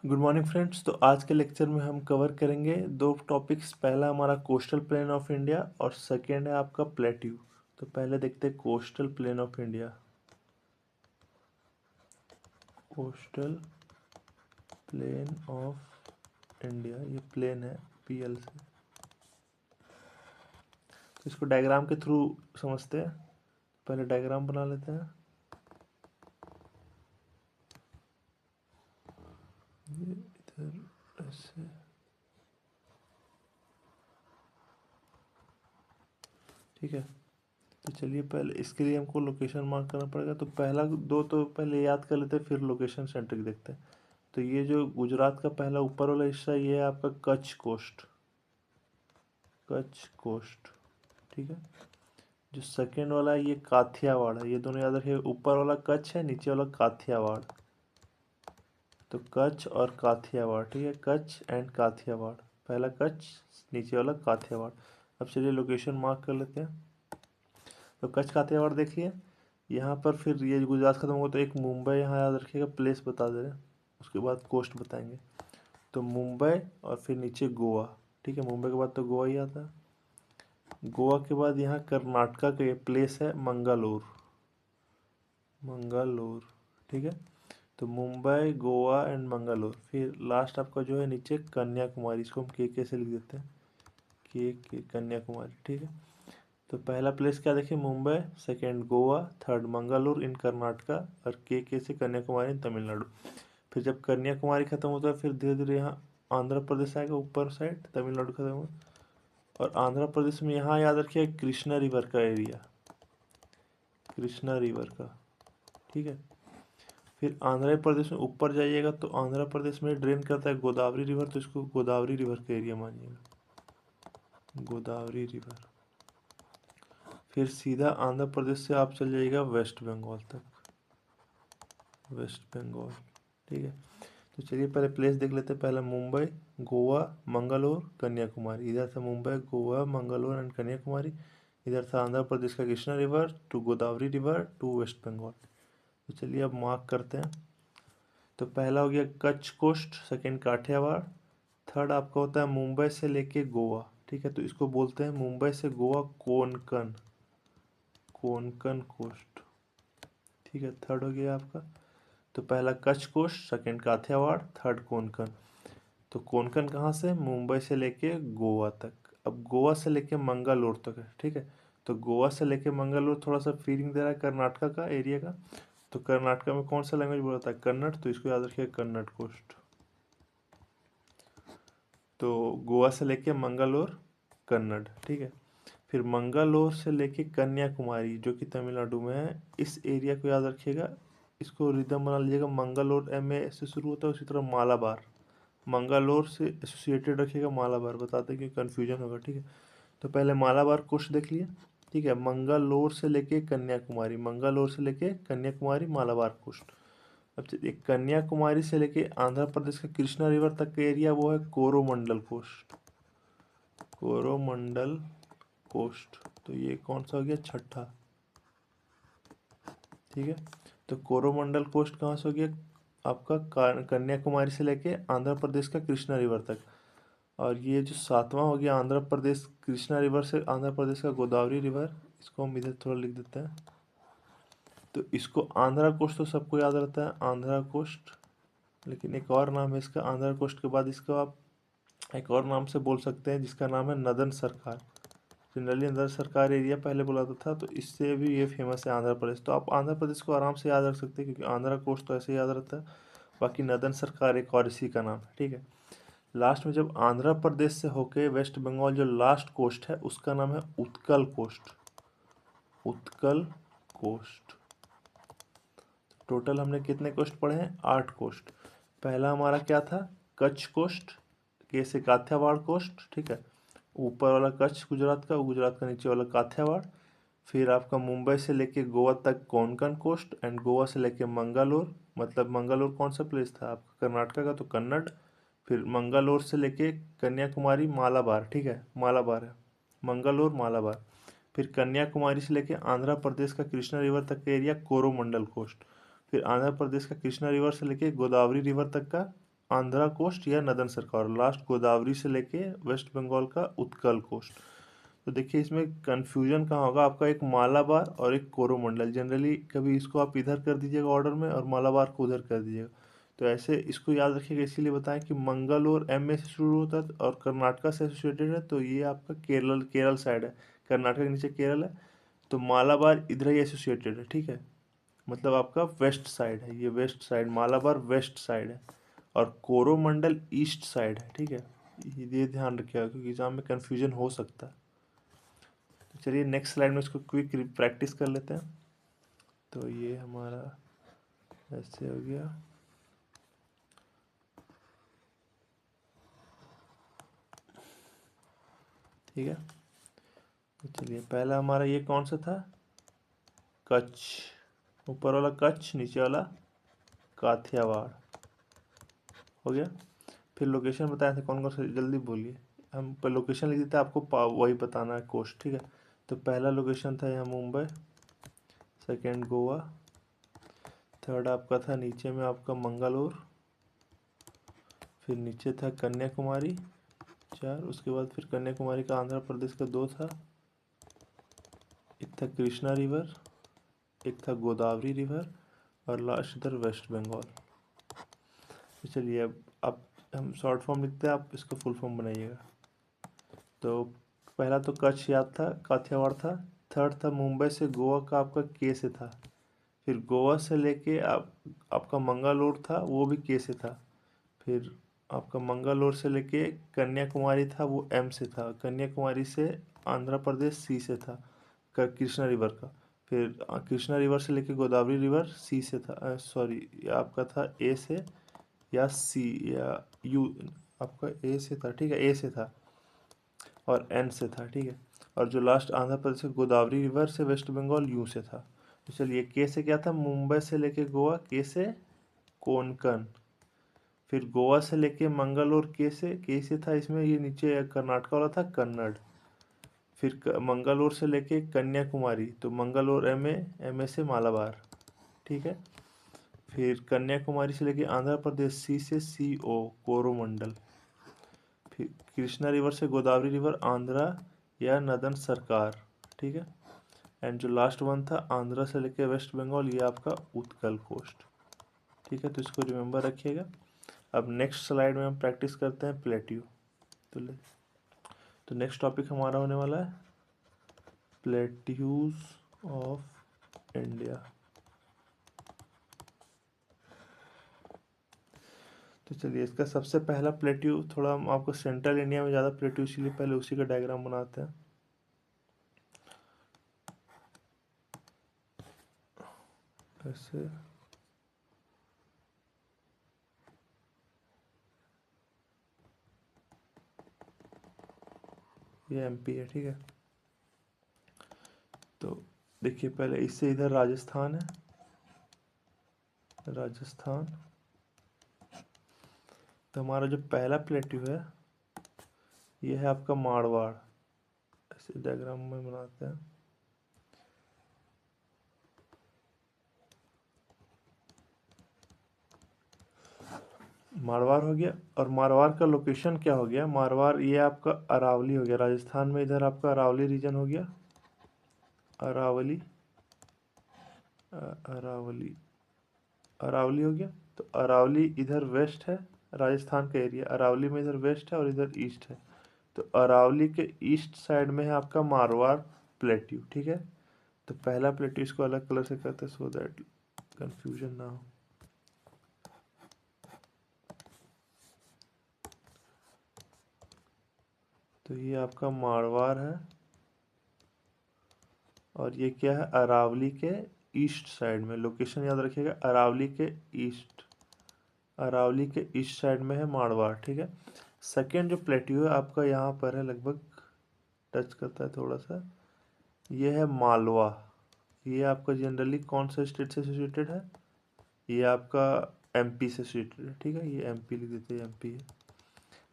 Good morning friends. तो आज के लेक्चर में हम कवर करेंगे दो टॉपिक्स। पहला हमारा कोस्टल प्लेन ऑफ इंडिया और सेकेंड है आपका प्लेट्यू। तो पहले देखते हैं coastal plain of India. Coastal plain of India, ये प्लेन है पीएल से। तो इसको डायग्राम के थ्रू समझते हैं। पहले डायग्राम बना लेते हैं। ये इधर ऐसे, ठीक है। तो चलिए पहले इसके लिए हमको लोकेशन मार्क करना पड़ेगा। तो पहला दो तो पहले याद कर लेते हैं, फिर लोकेशन सेंटर देखते हैं। तो ये जो गुजरात का पहला ऊपर वाला हिस्सा, ये है आपका कच्छ कोस्ट। कच्छ कोस्ट, ठीक है। जो सेकेंड वाला है ये काथियावाड़ है। ये दोनों याद रखिए, ऊपर वाला कच्छ है, नीचे वाला काथियावाड़। तो कच्छ और काथियावाड़, ठीक है। कच्छ एंड काथियावाड़, पहला कच्छ, नीचे वाला काथियावाड़। अब चलिए लोकेशन मार्क कर लेते हैं। तो कच्छ काथियावाड़ देखिए, यहाँ पर फिर ये गुजरात खत्म होगा तो एक मुंबई यहाँ याद रखिएगा, प्लेस बता दे रहे हैं। उसके बाद कोस्ट बताएंगे। तो मुंबई और फिर नीचे गोवा, ठीक है। मुंबई के बाद तो गोवा ही आता है। गोवा के बाद यहाँ कर्नाटका का ये प्लेस है मंगलोर। मंगलोर, ठीक है। तो मुंबई, गोवा एंड मंगलोर। फिर लास्ट आपका जो है नीचे कन्याकुमारी, इसको हम के से लिख देते हैं। के कन्याकुमारी, ठीक है। तो पहला प्लेस क्या देखिए, मुंबई, सेकंड गोवा, थर्ड मंगलोर इन कर्नाटका, और के से कन्याकुमारी इन तमिलनाडु। फिर जब कन्याकुमारी खत्म होता है, फिर धीरे धीरे यहाँ आंध्र प्रदेश आएगा ऊपर साइड, तमिलनाडु खत्म हुआ। और आंध्र प्रदेश में यहाँ याद रखिए कृष्णा रिवर का एरिया, कृष्णा रिवर का, ठीक है। फिर आंध्र प्रदेश में ऊपर जाइएगा तो आंध्र प्रदेश में ड्रेन करता है गोदावरी रिवर, तो इसको गोदावरी रिवर का एरिया मानिएगा, गोदावरी रिवर। फिर सीधा आंध्र प्रदेश से आप चल जाइएगा वेस्ट बंगाल तक, वेस्ट बंगाल, ठीक है। तो चलिए पहले प्लेस देख लेते हैं। पहला मुंबई, गोवा, मंगलोर, कन्याकुमारी। इधर से मुंबई, गोवा, मंगलोर एंड कन्याकुमारी। इधर से आंध्र प्रदेश का Krishna river to Godavari river to West Bengal. तो चलिए अब मार्क करते हैं। तो पहला हो गया Kutch coast, second Kathiawar, third आपका होता है मुंबई से लेके गोवा, ठीक है। तो इसको बोलते हैं मुंबई से गोवा कोंकण, कोंकण कोस्ट, ठीक है। थर्ड हो गया आपका। तो पहला Kutch coast, second Kathiawar, third Konkan. तो कोंकण कहाँ से, मुंबई से लेके गोवा तक। अब गोवा से लेके मंगलोर तक है, ठीक है। तो गोवा से लेके मंगलोर थोड़ा सा फीलिंग दे रहा है कर्नाटका का एरिया का। तो कर्नाटका में कौन सा लैंग्वेज बोला जाता है, कन्नड़, तो इसको याद रखिए कन्नड़ कोस्ट। तो गोवा से लेके मंगलोर कन्नड़, ठीक है। फिर मंगलोर से लेके कन्याकुमारी जो कि तमिलनाडु में है, इस एरिया को याद रखिएगा। इसको रिदम बना लीजिएगा, मंगलोर एम ए से शुरू होता है, उसी तरह मालाबार, मंगलोर से एसोसिएटेड रखिएगा मालाबार, बताते कि कन्फ्यूजन होगा, ठीक है। तो पहले मालाबार कोस्ट देख लिए, ठीक है। मंगलोर से लेके कन्याकुमारी, मंगलोर से लेके कन्याकुमारी मालाबार कोस्ट। अब चलिए कन्याकुमारी से लेके आंध्र प्रदेश का कृष्णा रिवर तक का एरिया, वो है कोरोमंडल कोस्ट, कोरोमंडल कोस्ट। तो ये कौन सा हो गया, छठा, ठीक है। तो कोरोमंडल कोस्ट कहाँ से हो गया आपका, कन्याकुमारी से लेके आंध्र प्रदेश का कृष्णा रिवर तक। और ये जो सातवां हो गया आंध्र प्रदेश, कृष्णा रिवर से आंध्र प्रदेश का गोदावरी रिवर, इसको हम इधर थोड़ा लिख देते हैं। तो इसको आंध्रा कोस्ट तो सबको याद रहता है, आंध्रा कोस्ट, लेकिन एक और नाम है इसका। आंध्रा कोस्ट के बाद इसको आप एक और नाम से बोल सकते हैं, जिसका नाम है नदन सरकार। जनरली नदन सरकार एरिया पहले बुलाता था, तो इससे भी ये फेमस है आंध्र प्रदेश। तो आप आंध्र प्रदेश को आराम से याद रख सकते हैं, क्योंकि आंध्रा कोस्ट तो ऐसे याद रहता है। बाकी नदन सरकार एक और इसी का नाम है, ठीक है। लास्ट में जब आंध्र प्रदेश से होके वेस्ट बंगाल जो लास्ट कोस्ट है, उसका नाम है Utkal coast, Utkal coast. Total हमने कितने कोस्ट पढ़े हैं, 8 कोस्ट। पहला हमारा क्या था, कच्छ कोस्ट, के से काठियावाड़ कोस्ट, ठीक है। ऊपर वाला कच्छ गुजरात का, गुजरात का नीचे वाला काठियावाड़। फिर आपका मुंबई से लेके गोवा तक कोंकण कोस्ट, एंड गोवा से लेके मंगलोर, मतलब मंगलोर कौन सा प्लेस था आपका, कर्नाटका का, तो कन्नड़। फिर मंगलोर से लेके कन्याकुमारी मालाबार, ठीक है, मालाबार है, मंगलोर मालाबार। फिर कन्याकुमारी से लेके आंध्र प्रदेश का कृष्णा रिवर तक का एरिया कोरोमंडल कोस्ट। फिर आंध्र प्रदेश का कृष्णा रिवर से लेके गोदावरी रिवर तक का आंध्रा कोस्ट या नदन सरकार, लास्ट गोदावरी से लेके वेस्ट बंगाल का उत्कल कोस्ट। तो देखिए इसमें कंफ्यूजन कहाँ होगा आपका, एक मालाबार और एक कोरोमंडल। जनरली कभी इसको आप इधर कर दीजिएगा ऑर्डर में और मालाबार को उधर कर दीजिएगा, तो ऐसे इसको याद रखिएगा। इसीलिए बताएं कि मंगलोर एम ए से शुरू होता है और कर्नाटका से एसोसिएटेड है, तो ये आपका केरल साइड है, कर्नाटक के नीचे केरल है, तो मालाबार इधर ही एसोसिएटेड है, ठीक है। मतलब आपका वेस्ट साइड है, ये west side, Malabar west side है और कोरोमंडल ईस्ट साइड है, ठीक है। ये ध्यान रखिएगा क्योंकि एग्जाम में कन्फ्यूजन हो सकता है। तो चलिए नेक्स्ट स्लाइड में इसको क्विक प्रैक्टिस कर लेते हैं। तो ये हमारा ऐसे हो गया, ठीक है। तो चलिए पहला हमारा ये कौन सा था, कच्छ, ऊपर वाला कच्छ, नीचे वाला काठियावाड़, हो गया। फिर लोकेशन बताए थे कौन कौन से, जल्दी बोलिए। हम पर लोकेशन लिख देते हैं, आपको वही बताना है कोस्ट, ठीक है। तो पहला लोकेशन था यहाँ मुंबई, सेकंड गोवा, थर्ड आपका था नीचे में आपका मंगलोर, फिर नीचे था कन्याकुमारी 4, उसके बाद फिर कन्याकुमारी का आंध्र प्रदेश का 2 था, एक था कृष्णा रिवर, एक था गोदावरी रिवर और लास्ट इधर वेस्ट बंगाल। तो चलिए अब हम शॉर्ट फॉर्म लिखते हैं, आप इसका फुल फॉर्म बनाइएगा। तो पहला तो कच्छ याद था, काठियावाड़ था, थर्ड था मुंबई से गोवा का आपका के से था, फिर गोवा से लेके आपका मंगलोर था वो भी के से था, फिर आपका मंगलोर से लेके कन्याकुमारी था वो एम से था, कन्याकुमारी से आंध्र प्रदेश सी से था, कृष्णा रिवर का, फिर कृष्णा रिवर से लेके गोदावरी रिवर सी से था, सॉरी आपका था ए से या सी या यू, आपका ए से था, ठीक है, ए से था और एन से था, ठीक है। और जो लास्ट आंध्र प्रदेश से गोदावरी रिवर से वेस्ट बंगाल यू से था। तो चलिए के से क्या था, मुंबई से लेके गोवा के से कोंकण, फिर गोवा से लेके मंगलोर के से था, इसमें ये नीचे कर्नाटक वाला था कन्नड़, फिर मंगलोर से लेके कन्याकुमारी, तो मंगलोर एम ए से मालाबार, ठीक है। फिर कन्याकुमारी से लेके आंध्र प्रदेश सी से सी ओ कोरोमंडल, फिर कृष्णा रिवर से गोदावरी रिवर आंध्रा या नदन सरकार, ठीक है। एंड जो लास्ट वन था आंध्रा से लेके वेस्ट बंगाल, ये आपका उत्कल कोस्ट, ठीक है। तो इसको रिमेंबर रखिएगा। अब नेक्स्ट स्लाइड में हम प्रैक्टिस करते हैं प्लेट्यू। तो नेक्स्ट टॉपिक हमारा होने वाला है प्लेट्यूज ऑफ इंडिया। तो चलिए इसका सबसे पहला प्लेट्यू, थोड़ा हम आपको सेंट्रल इंडिया में ज़्यादा प्लेट्यू, इसलिए पहले उसी का डायग्राम बनाते हैं। ऐसे ये एमपी है, ठीक है। तो देखिए पहले इससे इधर राजस्थान है, राजस्थान। तो हमारा जो पहला प्लेट्यू है ये है आपका मारवाड़, ऐसे डायग्राम में बनाते हैं। मारवाड़ हो गया, और मारवाड़ का लोकेशन क्या हो गया, मारवाड़ ये आपका अरावली हो गया राजस्थान में, इधर आपका अरावली रीजन हो गया, अरावली अरावली अरावली हो गया। तो अरावली इधर वेस्ट है, राजस्थान का एरिया अरावली में इधर वेस्ट है और इधर ईस्ट है। तो अरावली के ईस्ट साइड में है आपका मारवाड़ प्लेट्यू, ठीक है। तो पहला प्लेट्यू इसको अलग कलर से करते हैं सो दैट कंफ्यूजन ना हो। तो ये आपका मारवाड़ है और ये क्या है, अरावली के ईस्ट साइड में, लोकेशन याद रखिएगा, अरावली के ईस्ट, अरावली के ईस्ट साइड में है मारवाड़, ठीक है। सेकेंड जो प्लेट्यू है आपका यहाँ पर है, लगभग टच करता है थोड़ा सा, ये है मालवा। ये आपका जनरली कौन सा स्टेट से एसोसिएटेड है, ये आपका एमपी से एसोसिएटेड है, ठीक है। ये एमपी लिख देते हैं, एमपी है।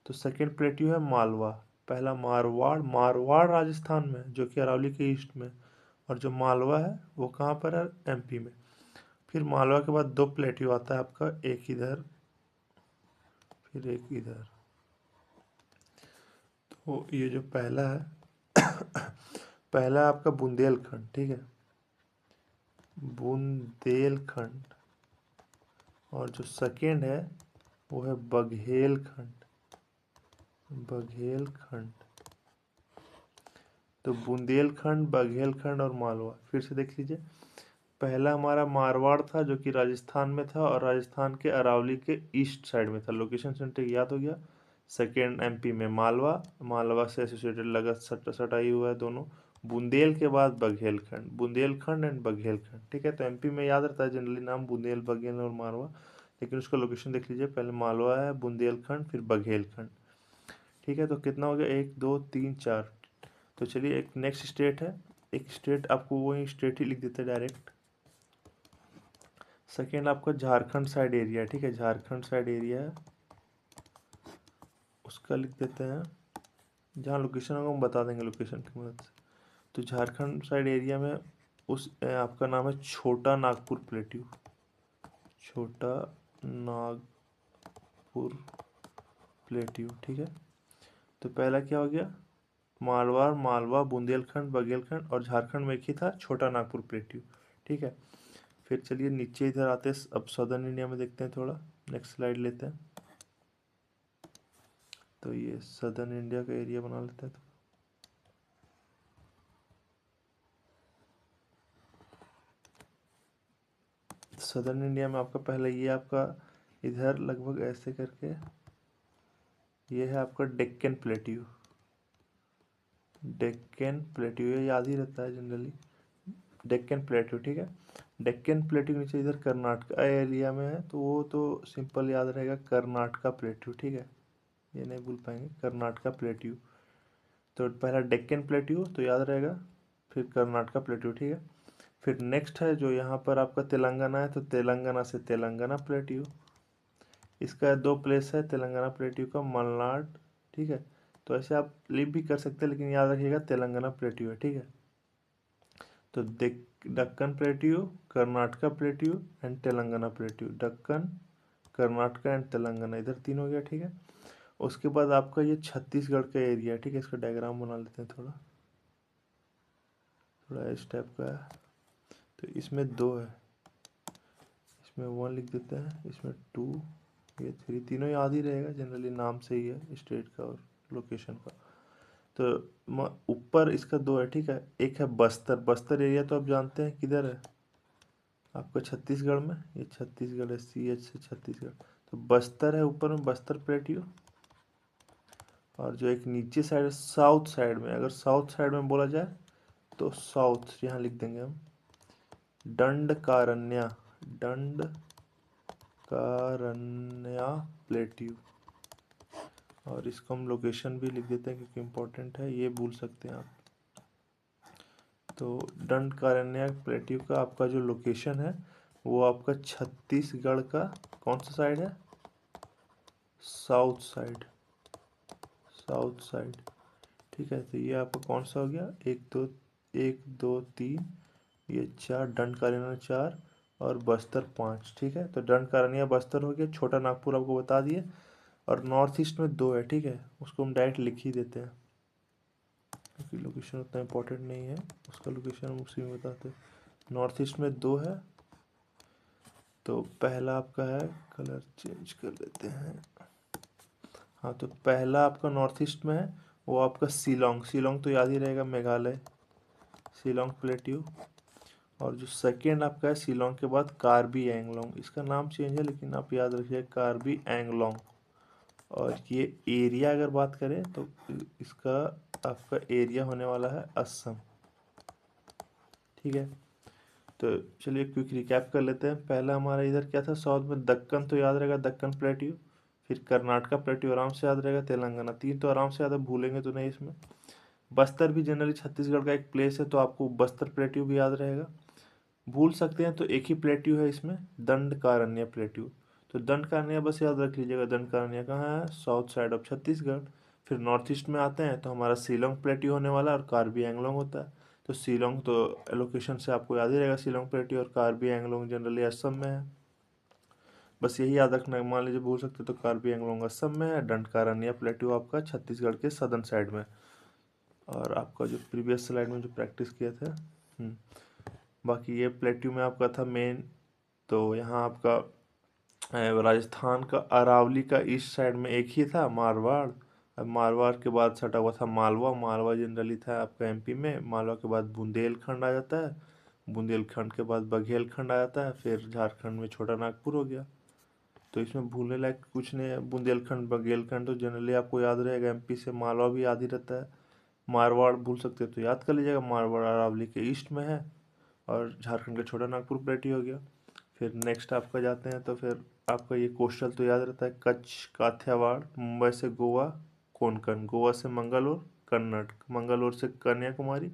तो सेकेंड प्लेट्यू है मालवा, पहला मारवाड़, मारवाड़ राजस्थान में जो कि अरावली के ईस्ट में, और जो मालवा है वो कहाँ पर है, एमपी में। फिर मालवा के बाद दो प्लेट्यू आता है आपका, एक इधर फिर एक इधर। तो ये जो पहला है पहला आपका बुंदेलखंड, ठीक है, बुंदेलखंड। और जो सेकेंड है वो है बघेलखंड, बघेलखंड। तो बुंदेलखंड, बघेलखंड और मालवा, फिर से देख लीजिए। पहला हमारा मारवाड़ था जो कि राजस्थान में था, और राजस्थान के अरावली के ईस्ट साइड में था, लोकेशन सेंटर याद हो गया। सेकेंड एमपी में मालवा, मालवा से एसोसिएटेड लगा सटाई हुआ है दोनों। बुंदेल के बाद बघेलखंड, बुंदेलखंड एंड बघेलखंड, ठीक है। तो एमपी में याद रहता है जनरली नाम बुंदेल, बघेल और मारवा, लेकिन उसका लोकेशन देख लीजिए, पहले मालवा है, बुंदेलखंड, फिर बघेलखंड, ठीक है। तो कितना हो गया, 1 2 3 4। तो चलिए एक नेक्स्ट स्टेट है, एक स्टेट आपको वही स्टेट ही लिख देते हैं डायरेक्ट। सेकेंड आपका झारखंड साइड एरिया, ठीक है, झारखंड साइड एरिया है, उसका लिख देते हैं। जहाँ लोकेशन होगा हम बता देंगे लोकेशन की मदद से। तो झारखंड साइड एरिया में उस आपका नाम है छोटा नागपुर प्लेट्यू, छोटा नागपुर प्लेट्यू, ठीक है। तो पहला क्या हो गया, मारवाड़, मालवा, बुंदेलखंड, बघेलखंड, और झारखंड में एक ही था छोटा नागपुर प्लेट्यू, ठीक है। फिर चलिए नीचे इधर आते हैं, अब सदर्न इंडिया में देखते हैं थोड़ा, नेक्स्ट स्लाइड लेते हैं। तो ये सदर्न इंडिया का एरिया बना लेते हैं। सदर्न इंडिया में आपका पहले ये आपका इधर लगभग ऐसे करके ये है आपका डेक्कन प्लेट्यू, डेक्कन प्लेट्यू, ये याद ही रहता है जनरली, डेक्कन प्लेट्यू, ठीक है। डेक्कन प्लेट्यू नीचे इधर कर्नाटका एरिया में है, तो वो तो सिंपल याद रहेगा, कर्नाटका प्लेट्यू, ठीक है, ये नहीं भूल पाएंगे, कर्नाटका प्लेट्यू। तो पहला डेक्कन प्लेट्यू तो याद रहेगा, फिर कर्नाटका प्लेट्यू, ठीक है। फिर नेक्स्ट है जो यहाँ पर आपका तेलंगाना है, तो तेलंगाना से तेलंगाना प्लेट्यू, इसका 2 प्लेस है तेलंगाना प्लेट्यू का, मलनाड, ठीक है। तो ऐसे आप लिप भी कर सकते हैं, लेकिन याद रखिएगा तेलंगाना प्लेट्यू है, ठीक है। तो Deccan plateau, Karnataka plateau and Telangana plateau, Deccan, Karnataka and Telangana, इधर 3 हो गया, ठीक है। उसके बाद आपका ये छत्तीसगढ़ का एरिया, ठीक है, इसका डायग्राम बना लेते हैं थोड़ा, थोड़ा इस टाइप का है। तो इसमें 2 है, इसमें 1 लिख देते हैं, इसमें 2, ये 3, तीनों याद ही रहेगा जनरली, नाम से ही है स्टेट का और लोकेशन का। तो ऊपर इसका 2 है, ठीक है। एक है बस्तर, बस्तर एरिया तो आप जानते हैं किधर है, आपका छत्तीसगढ़ में, ये छत्तीसगढ़ है, CH से छत्तीसगढ़, तो बस्तर है ऊपर में, बस्तर प्लेट्यू। और जो एक नीचे साइड, साउथ साइड में, अगर साउथ साइड में बोला जाए तो साउथ यहाँ लिख देंगे हम, दंडकारण्या, दंडकारण्या प्लेट्यू। और इसको हम लोकेशन भी लिख देते हैं क्योंकि इम्पोर्टेंट है, ये भूल सकते हैं आप। तो दंडकारण्या प्लेट्यू का आपका जो लोकेशन है वो आपका छत्तीसगढ़ का कौन सा साइड है, साउथ साइड, साउथ साइड, ठीक है। तो ये आपका कौन सा हो गया, 1 2 ये 4, दंडकारण्या 4 और बस्तर 5, ठीक है। तो दंडकारण्या बस्तर हो गया, छोटा नागपुर आपको बता दिए, और नॉर्थ ईस्ट में 2 है, ठीक है, उसको हम डायरेक्ट लिख ही देते हैं क्योंकि लोकेशन उतना इम्पोर्टेंट नहीं है, उसका लोकेशन हम उसी में बताते हैं। नॉर्थ ईस्ट में 2 है, तो पहला आपका है, कलर चेंज कर देते हैं, हाँ, तो पहला आपका नॉर्थ ईस्ट में है वो आपका शिलोंग, शिलोंग तो याद ही रहेगा, मेघालय, शिलोंग प्लेट्यू। और जो सेकेंड आपका है शिलोंग के बाद कार्बी एंगलोंग, इसका नाम चेंज है लेकिन आप याद रखिए कार्बी एंगलोंग। और ये एरिया अगर बात करें तो इसका आपका एरिया होने वाला है असम, ठीक है। तो चलिए क्विक रिकैप कर लेते हैं। पहला हमारा इधर क्या था, साउथ में दक्कन तो याद रहेगा, दक्कन प्लेट्यू, फिर कर्नाटका प्लेट्यू आराम से याद रहेगा, तेलंगाना, 3 तो आराम से याद है, भूलेंगे तो नहीं इसमें। बस्तर भी जनरली छत्तीसगढ़ का एक प्लेस है, तो आपको बस्तर प्लेट्यू भी याद रहेगा। भूल सकते हैं तो एक ही प्लेट्यू है इसमें, दंडकारण्य प्लेट्यू। तो दंडकारण्य बस याद रख लीजिएगा, दंडकारण्य कहाँ है, साउथ साइड ऑफ छत्तीसगढ़। फिर नॉर्थ ईस्ट में आते हैं तो हमारा शिलोंग प्लेट्यू होने वाला है और कार्बी एंगलोंग होता है। तो शिलोंग तो लोकेशन से आपको याद ही रहेगा, शिलोंग प्लेट्यू, और कार्बी एंगलोंग जनरली असम में है। बस यही याद रखना है। मान लीजिए भूल सकते तो कार्बी एंग्लोंग असम में है, दंडकारण्य प्लेट्यू आपका छत्तीसगढ़ के सदर्न साइड में। और आपका जो प्रीवियस स्लाइड में जो प्रैक्टिस किया था, बाकी ये प्लेट्यू में आपका था मेन। तो यहाँ आपका राजस्थान का अरावली का ईस्ट साइड में एक ही था, मारवाड़। अब मारवाड़ के बाद सटा हुआ था मालवा। मालवा जनरली था आपका एमपी में। मालवा के बाद बुंदेलखंड आ जाता है, बुंदेलखंड के बाद बघेलखंड आ जाता है, फिर झारखंड में छोटा नागपुर हो गया। तो इसमें भूलने लायक कुछ नहीं है। बुंदेलखंड बघेलखंड तो जनरली आपको याद रहेगा, एमपी से मालवा भी याद ही रहता है। मारवाड़ भूल सकते हैं तो याद कर लीजिएगा, मारवाड़ अरावली के ईस्ट में है, और झारखंड का छोटा नागपुर प्लेटी हो गया। फिर नेक्स्ट आपका जाते हैं तो फिर आपका ये कोस्टल तो याद रहता है, कच्छ, काठियावाड़, मुंबई से गोवा, कोंकण, गोवा से मंगलोर, कर्नाटक, मंगलोर से कन्याकुमारी,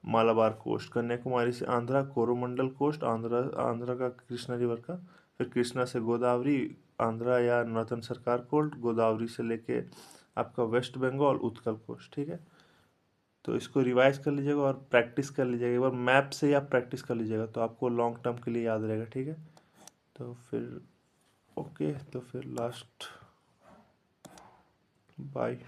मालाबार कोस्ट, कन्याकुमारी से आंध्रा, कोरोमंडल कोस्ट, आंध्रा का कृष्णा रिवर का, फिर कृष्णा से गोदावरी, आंध्रा या नॉर्थन सरकार कोस्ट, गोदावरी से लेके आपका वेस्ट बंगाल, उत्कल कोस्ट। ठीक है, तो इसको रिवाइज कर लीजिएगा और प्रैक्टिस कर लीजिएगा। एक बार मैप से ही आप प्रैक्टिस कर लीजिएगा तो आपको लॉन्ग टर्म के लिए याद रहेगा। ठीक है, तो फिर ओके, तो फिर लास्ट बाय।